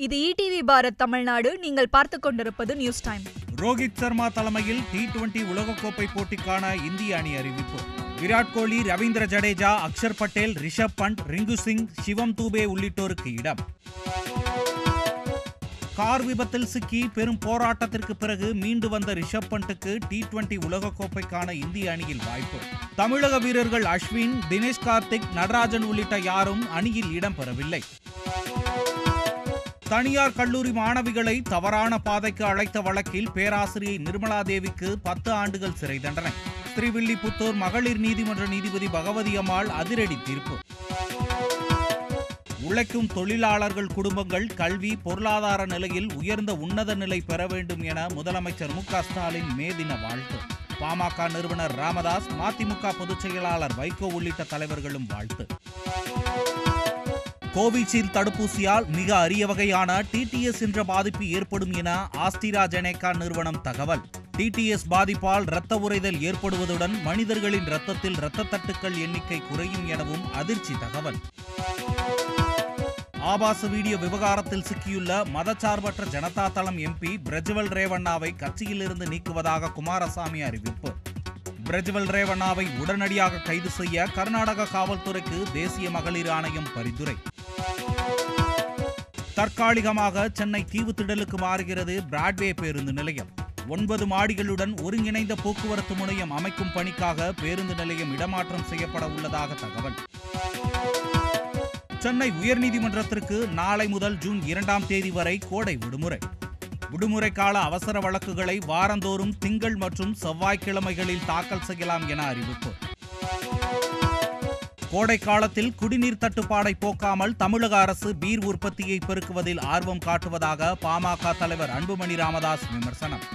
இது ஈடிவி பாரத் தமிழ்நாடு. நீங்கள் பார்த்துக் கொண்டிருப்பது நியூஸ் டைம். ரோஹித் சர்மா தலைமையில் T20 உலகக்கோப்பை போட்டிக்கான இந்திய அணி அறிவிப்பு. விராட் கோலி, ரவீந்திர ஜடேஜா, அக்ஷர் பட்டேல், ரிஷப் பண்ட், ரிங்கு சிங், சிவம் தூபே உள்ளிட்டோருக்கு இடம். கார் விபத்தில் சிக்கி பெரும் போராட்டத்திற்கு பிறகு மீண்டு வந்த ரிஷப் பண்ட்டுக்கு T20 உலகக்கோப்பைக்கான இந்திய அணியில் வாய்ப்பு. தமிழக வீரர்கள் அஸ்வின், தினேஷ் கார்த்திக், நடராஜன் உள்ளிட்ட யாரும் அணியில் இடம்பெறவில்லை. தனியார் கல்லூரி மாணவிகளை தவறான பாதைக்கு அழைத்த வழக்கில் பேராசிரியை நிர்மலா தேவிக்கு 10 ஆண்டுகள் சிறை தண்டனை. ஸ்ரீவில்லிபுத்தூர் மகளிர் நீதிமன்ற நீதிபதி பகவதி அம்மாள் அதிரடி தீர்ப்பு. உழைக்கும் தொழிலாளர்கள் குடும்பங்கள் கல்வி, பொருளாதார நிலையில் உயர்ந்த உன்னத நிலை பெற வேண்டும் என முதலமைச்சர் மு.க. ஸ்டாலின் மே தின வாழ்த்து. பாமக நிறுவனர் ராமதாஸ், மதிமுக பொதுச் செயலாளர் வைகோ உள்ளிட்ட தலைவர்களும் வாழ்த்து. கோவிஷீல்டு தடுப்பூசியால் மிக அரிய வகையான TTS என்ற பாதிப்பு ஏற்படும் என ஆஸ்ட்ராஜெனேகா நிறுவனம் தகவல். TTS பாதிப்பால் இரத்த உறைதல் ஏற்படுவதுடன் மனிதர்களின் இரத்தத்தில் இரத்த தட்டுக்கள் எண்ணிக்கை குறையும் எனவும் அதிர்ச்சி தகவல். ஆபாச வீடியோ விவகாரத்தில் சிக்கியுள்ள மதச்சார்பற்ற ஜனதா தளம் MP பிரஜ்வல் ரேவண்ணாவை கட்சியிலிருந்து நீக்குவதாக குமாரசாமி அறிவிப்பு. பிரஜ்வல் ரேவண்ணாவை உடனடியாக கைது செய்ய கர்நாடக காவல்துறைக்கு தேசிய மகளிர் ஆணையம் பரிந்துரை. தற்காலிகமாக சென்னை தீவுத்திடலுக்கு மாறுகிறது பிராட்வே பேருந்து நிலையம். 9 மாடிகளுடன் ஒருங்கிணைந்த போக்குவரத்து முனையம் அமைக்கும் பணிக்காக பேருந்து நிலையம் இடமாற்றம் செய்யப்பட உள்ளதாக தகவல். சென்னை உயர்நீதிமன்றத்திற்கு நாளை முதல் ஜூன் 2ஆம் தேதி வரை கோடை விடுமுறை. விடுமுறை கால அவசர வழக்குகளை வாரந்தோறும் திங்கள் மற்றும் செவ்வாய்க்கிழமைகளில் தாக்கல் செய்யலாம் என அறிவிப்பு. கோடை காலத்தில் குடிநீர் தட்டுப்பாடை போக்காமல் தமிழக அரசு பீர் உற்பத்தியை பெருக்குவதில் ஆர்வம் காட்டுவதாக பாமக தலைவர் அன்புமணி ராமதாஸ் விமர்சனம்.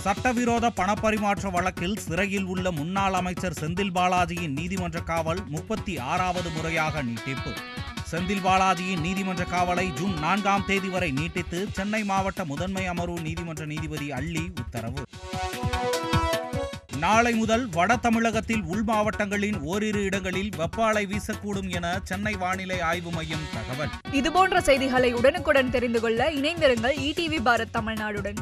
சட்டவிரோத பணப்பரிமாற்ற வழக்கில் சிறையில் உள்ள முன்னாள் அமைச்சர் செந்தில் பாலாஜியின் நீதிமன்ற காவல் 36வது முறையாக நீட்டிப்பு. செந்தில் பாலாஜியின் நீதிமன்ற காவலை ஜூன் 4ஆம் தேதி வரை நீட்டித்து சென்னை மாவட்ட முதன்மை அமர்வு நீதிமன்ற நீதிபதி அள்ளி உத்தரவு. நாளை முதல் வட தமிழகத்தில் உள் மாவட்டங்களின் ஓரிரு இடங்களில் வெப்ப அலை வீசக்கூடும் என சென்னை வானிலை ஆய்வு மையம் தகவல். இதுபோன்ற செய்திகளை உடனுக்குடன் தெரிந்து கொள்ள இணைந்திருங்கள் ஈடிவி பாரத் தமிழ்நாடுடன்.